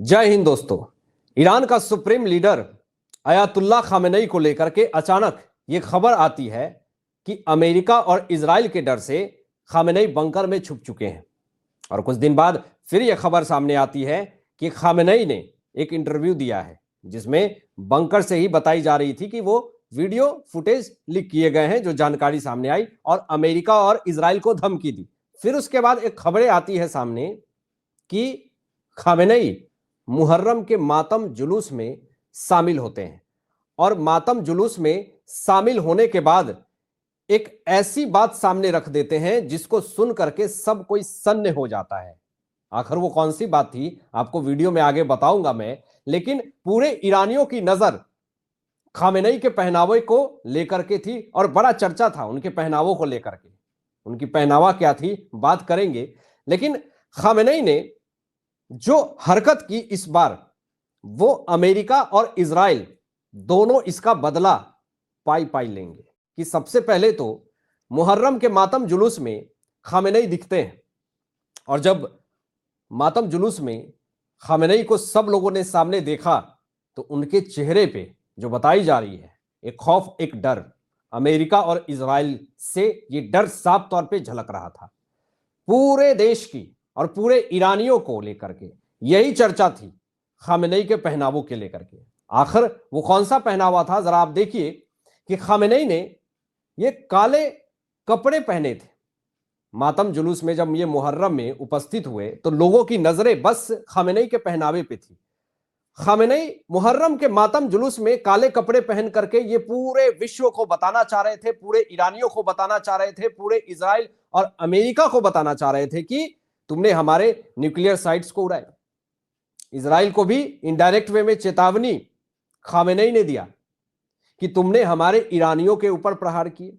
जय हिंद दोस्तों। ईरान का सुप्रीम लीडर अयातुल्ला खामेनेई को लेकर के अचानक यह खबर आती है कि अमेरिका और इजराइल के डर से खामेनेई बंकर में छुप चुके हैं। और कुछ दिन बाद फिर यह खबर सामने आती है कि खामेनेई ने एक इंटरव्यू दिया है जिसमें बंकर से ही बताई जा रही थी कि वो वीडियो फुटेज लीक किए गए हैं, जो जानकारी सामने आई और अमेरिका और इजराइल को धमकी दी। फिर उसके बाद एक खबरें आती है सामने कि खामेनेई मुहर्रम के मातम जुलूस में शामिल होते हैं और मातम जुलूस में शामिल होने के बाद एक ऐसी बात सामने रख देते हैं जिसको सुन करके सब कोई सन्न हो जाता है। आखिर वो कौन सी बात थी आपको वीडियो में आगे बताऊंगा मैं, लेकिन पूरे ईरानियों की नजर खामेनेई के पहनावे को लेकर के थी और बड़ा चर्चा था उनके पहनावों को लेकर के। उनकी पहनावा क्या थी बात करेंगे, लेकिन खामेनेई ने जो हरकत की इस बार वो अमेरिका और इजराइल दोनों इसका बदला पाई पाई लेंगे। कि सबसे पहले तो मुहर्रम के मातम जुलूस में खामेनेई दिखते हैं और जब मातम जुलूस में खामेनेई को सब लोगों ने सामने देखा तो उनके चेहरे पे जो बताई जा रही है एक खौफ, एक डर, अमेरिका और इजराइल से ये डर साफ तौर पे झलक रहा था। पूरे देश की और पूरे ईरानियों को लेकर के यही चर्चा थी खामेनेई के पहनावों के लेकर के। आखिर वो कौन सा पहनावा था, जरा आप देखिए कि खामेनेई ने ये काले कपड़े पहने थे। मातम जुलूस में जब ये मुहर्रम में उपस्थित हुए तो लोगों की नजरें बस खामेनेई के पहनावे पे थी। खामेनेई मुहर्रम के मातम जुलूस में काले कपड़े पहन करके ये पूरे विश्व को बताना चाह रहे थे, पूरे ईरानियों को बताना चाह रहे थे, पूरे इजराइल और अमेरिका को बताना चाह रहे थे कि तुमने हमारे न्यूक्लियर साइट्स को उड़ाया। इजराइल को भी इनडायरेक्ट वे में चेतावनी खामेनेई ने दिया कि तुमने हमारे ईरानियों के ऊपर प्रहार किए,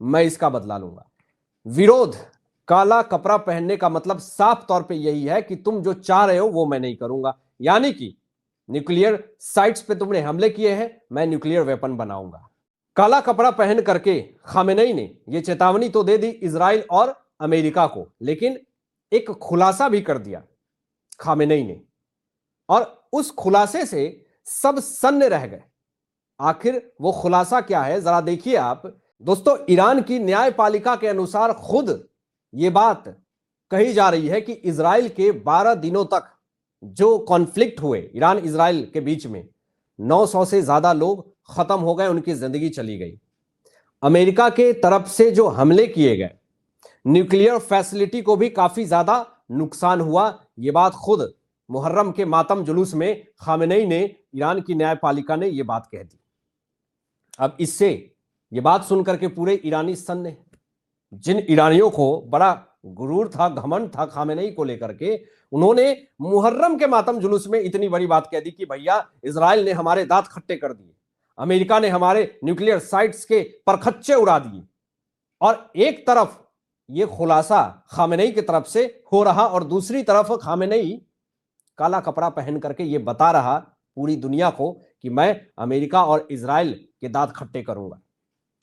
मैं इसका बदला लूंगा। विरोध, काला कपड़ा पहनने का मतलब साफ तौर पे यही है कि तुम जो चाह रहे हो वो मैं नहीं करूंगा, यानी कि न्यूक्लियर साइट्स पे तुमने हमले किए हैं, मैं न्यूक्लियर वेपन बनाऊंगा। काला कपड़ा पहन करके खामेनेई ने यह चेतावनी तो दे दी इजराइल और अमेरिका को, लेकिन एक खुलासा भी कर दिया खामेनेई ने और उस खुलासे से सब सन्न रह गए। आखिर वो खुलासा क्या है जरा देखिए आप दोस्तों। ईरान की न्यायपालिका के अनुसार खुद ये बात कही जा रही है कि इजराइल के 12 दिनों तक जो कॉन्फ्लिक्ट हुए ईरान इजराइल के बीच में 900 से ज्यादा लोग खत्म हो गए, उनकी जिंदगी चली गई। अमेरिका के तरफ से जो हमले किए गए, न्यूक्लियर फैसिलिटी को भी काफी ज्यादा नुकसान हुआ। यह बात खुद मुहर्रम के मातम जुलूस में खामेनेई ने, ईरान की न्यायपालिका ने यह बात कह दी। अब इससे यह बात सुनकर के पूरे ईरानी सन्न, जिन ईरानियों को बड़ा गुरूर था, घमंड था खामेनेई को लेकर के, उन्होंने मुहर्रम के मातम जुलूस में इतनी बड़ी बात कह दी कि भैया इजराइल ने हमारे दांत खट्टे कर दिए, अमेरिका ने हमारे न्यूक्लियर साइट्स के परखच्चे उड़ा दिए। और एक तरफ यह खुलासा खामेनेई की तरफ से हो रहा और दूसरी तरफ खामेनेई काला कपड़ा पहन करके यह बता रहा पूरी दुनिया को कि मैं अमेरिका और इजराइल के दांत खट्टे करूंगा।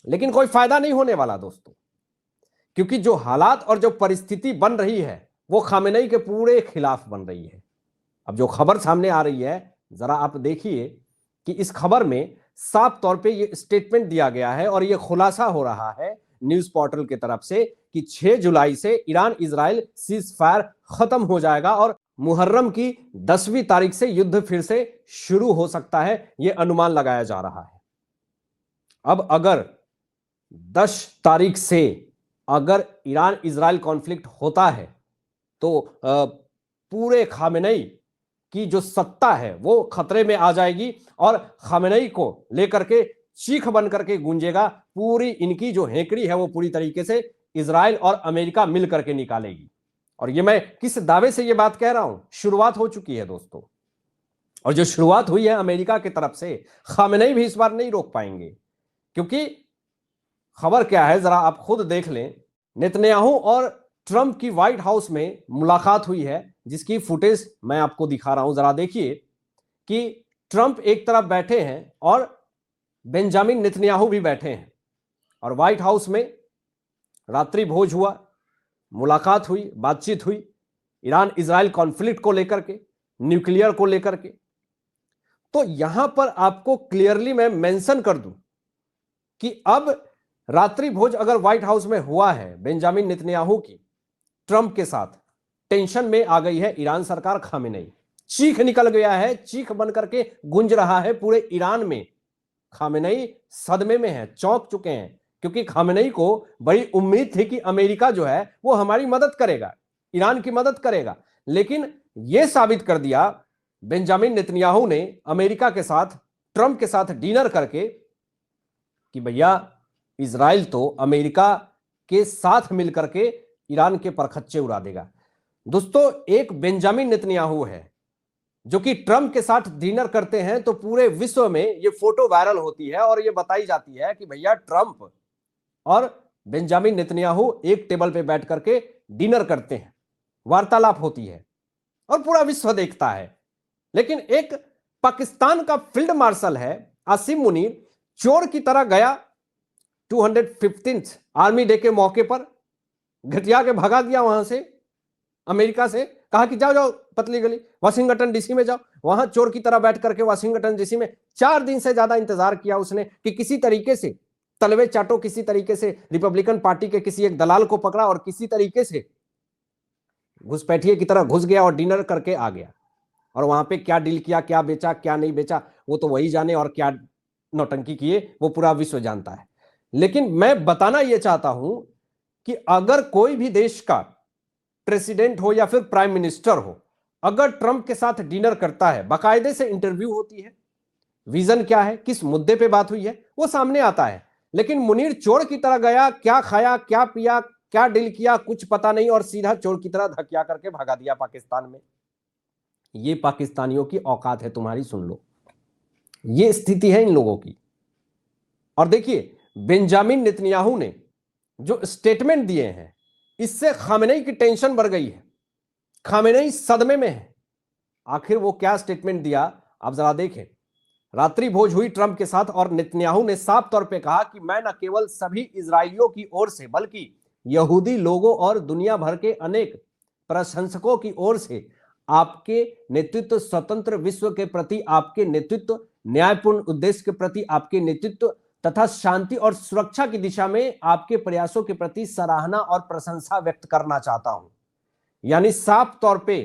लेकिन कोई फायदा नहीं होने वाला दोस्तों, क्योंकि जो हालात और जो परिस्थिति बन रही है वो खामेनेई के पूरे खिलाफ बन रही है। अब जो खबर सामने आ रही है जरा आप देखिए कि इस खबर में साफ तौर पे ये स्टेटमेंट दिया गया है और ये खुलासा हो रहा है न्यूज पोर्टल की तरफ से कि 6 जुलाई से ईरान इजराइल सीज फायर खत्म हो जाएगा और मुहर्रम की 10वीं तारीख से युद्ध फिर से शुरू हो सकता है, यह अनुमान लगाया जा रहा है। अब अगर 10 तारीख से अगर ईरान इजराइल कॉन्फ्लिक्ट होता है तो पूरे खामेनेई की जो सत्ता है वो खतरे में आ जाएगी और खामेनेई को लेकर के चीख बन करके गूंजेगा। पूरी इनकी जो हेकड़ी है वो पूरी तरीके से इजराइल और अमेरिका मिल करके निकालेगी। और ये मैं किस दावे से ये बात कह रहा हूं, शुरुआत हो चुकी है दोस्तों, और जो शुरुआत हुई है अमेरिका की तरफ से, खामेनेई भी इस बार नहीं रोक पाएंगे। क्योंकि खबर क्या है जरा आप खुद देख लें। नेतन्याहू और ट्रंप की व्हाइट हाउस में मुलाकात हुई है जिसकी फुटेज मैं आपको दिखा रहा हूं। जरा देखिए कि ट्रंप एक तरफ बैठे हैं और बेंजामिन नेतन्याहू भी बैठे हैं और व्हाइट हाउस में रात्रि भोज हुआ, मुलाकात हुई, बातचीत हुई ईरान इजराइल कॉन्फ्लिक्ट को लेकर के। न्यूक्लियर को लेकर के। तो यहां पर आपको क्लियरली मैं मेंशन कर दूं कि अब रात्रि भोज अगर व्हाइट हाउस में हुआ है बेंजामिन नेतन्याहू की ट्रंप के साथ, टेंशन में आ गई है ईरान सरकार। खामेनेई चीख निकल गया है, चीख बन करके गूंज रहा है पूरे ईरान में। खामेनेई सदमे में है, चौंक चुके हैं, क्योंकि खामेनेई को बड़ी उम्मीद थी कि अमेरिका जो है वो हमारी मदद करेगा, ईरान की मदद करेगा। लेकिन यह साबित कर दिया बेंजामिन नेतन्याहू ने अमेरिका के साथ, ट्रंप के साथ डिनर करके कि भैया इजराइल तो अमेरिका के साथ मिलकर के ईरान के परखच्चे उड़ा देगा। दोस्तों, एक बेंजामिन नेतन्याहू है जो कि ट्रंप के साथ डिनर करते हैं, तो पूरे विश्व में ये फोटो वायरल होती है और ये बताई जाती है कि भैया ट्रंप और बेंजामिन नेतन्याहू एक टेबल पे बैठ करके डिनर करते हैं, वार्तालाप होती है और पूरा विश्व देखता है। लेकिन एक पाकिस्तान का फील्ड मार्शल है आसिम मुनीर, चोर की तरह गया 215th आर्मी डे के मौके पर, घटिया के भगा दिया वहां से, अमेरिका से कहा कि जाओ जाओ पतली गली वाशिंगटन डीसी में जाओ। वहां चोर की तरह बैठ करके वाशिंगटन डीसी में 4 दिन से ज्यादा इंतजार किया उसने कि किसी तरीके से तलवे चाटो, किसी तरीके से रिपब्लिकन पार्टी के किसी एक दलाल को पकड़ा और किसी तरीके से घुसपैठिए की तरह घुस गया और डिनर करके आ गया। और वहां पे क्या डील किया, क्या बेचा, क्या नहीं बेचा, वो तो वही जाने, और क्या नौटंकी किए वो पूरा विश्व जानता है। लेकिन मैं बताना यह चाहता हूं कि अगर कोई भी देश का प्रेसिडेंट हो या फिर प्राइम मिनिस्टर हो, अगर ट्रंप के साथ डिनर करता है, बाकायदे से इंटरव्यू होती है, विजन क्या है, किस मुद्दे पे बात हुई है, वो सामने आता है। लेकिन मुनीर चोर की तरह गया, क्या खाया, क्या पिया, क्या डील किया, कुछ पता नहीं, और सीधा चोर की तरह धकिया करके भगा दिया पाकिस्तान में। ये पाकिस्तानियों की औकात है, तुम्हारी सुन लो, ये स्थिति है इन लोगों की। और देखिए बेंजामिन नेतन्याहू ने जो स्टेटमेंट दिए हैं, इससे खामेनेई की टेंशन बढ़ गई है, खामेनेई सदमे में है। आखिर वो क्या स्टेटमेंट दिया आप जरा देखें। रात्रि भोज हुई ट्रंप के साथ और नेतन्याहू ने साफ तौर पे कहा कि मैं न केवल सभी इजरायलियों की ओर से बल्कि यहूदी लोगों और दुनिया भर के अनेक प्रशंसकों की ओर से आपके नेतृत्व, स्वतंत्र विश्व के प्रति आपके नेतृत्व, न्यायपूर्ण उद्देश्य के प्रति आपके नेतृत्व तथा शांति और सुरक्षा की दिशा में आपके प्रयासों के प्रति सराहना और प्रशंसा व्यक्त करना चाहता हूं। यानी साफ तौर पे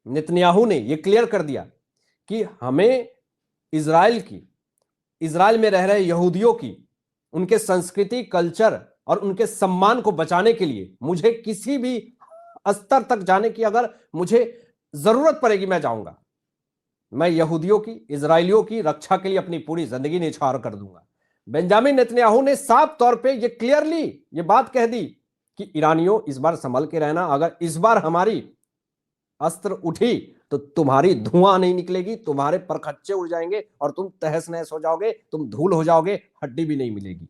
नेतन्याहू ने यह क्लियर कर दिया कि हमें इजराइल में रह रहे यहूदियों की, उनके संस्कृति, कल्चर और उनके सम्मान को बचाने के लिए मुझे किसी भी स्तर तक जाने की अगर मुझे जरूरत पड़ेगी मैं जाऊंगा। मैं यहूदियों की, इजरायलियों की रक्षा के लिए अपनी पूरी जिंदगी निछावर कर दूंगा। बेंजामिन नेतन्याहू ने साफ तौर पे ये क्लियरली ये बात कह दी कि ईरानियों इस बार संभल के रहना, अगर इस बार हमारी अस्त्र उठी तो तुम्हारी धुआं नहीं निकलेगी, तुम्हारे परखच्चे उड़ जाएंगे और तुम तहस नहस हो जाओगे, तुम धूल हो जाओगे, हड्डी भी नहीं मिलेगी।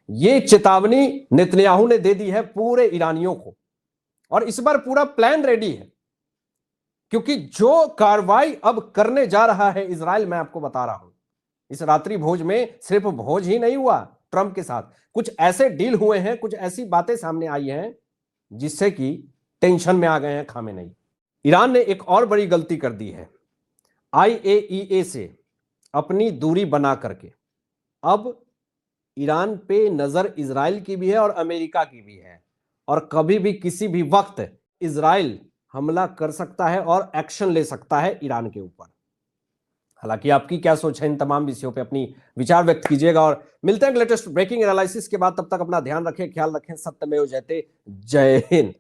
ये चेतावनी नेतन्याहू ने दे दी है पूरे ईरानियों को, और इस बार पूरा प्लान रेडी है, क्योंकि जो कार्रवाई अब करने जा रहा है इजराइल, मैं आपको बता रहा हूं, इस रात्रि भोज में सिर्फ भोज ही नहीं हुआ, ट्रंप के साथ कुछ ऐसे डील हुए हैं, कुछ ऐसी बातें सामने आई हैं जिससे कि टेंशन में आ गए हैं खामेनेई। ईरान ने एक और बड़ी गलती कर दी है, IAEA से अपनी दूरी बना करके अब ईरान पे नजर इजराइल की भी है और अमेरिका की भी है, और कभी भी किसी भी वक्त इजराइल हमला कर सकता है और एक्शन ले सकता है ईरान के ऊपर। हालांकि आपकी क्या सोच है इन तमाम विषयों पे अपनी विचार व्यक्त कीजिएगा, और मिलते हैं लेटेस्ट ब्रेकिंग एनालिसिस के बाद। तब तक अपना ध्यान रखें, ख्याल रखें, सत्यमेव जयते। जय हिंद।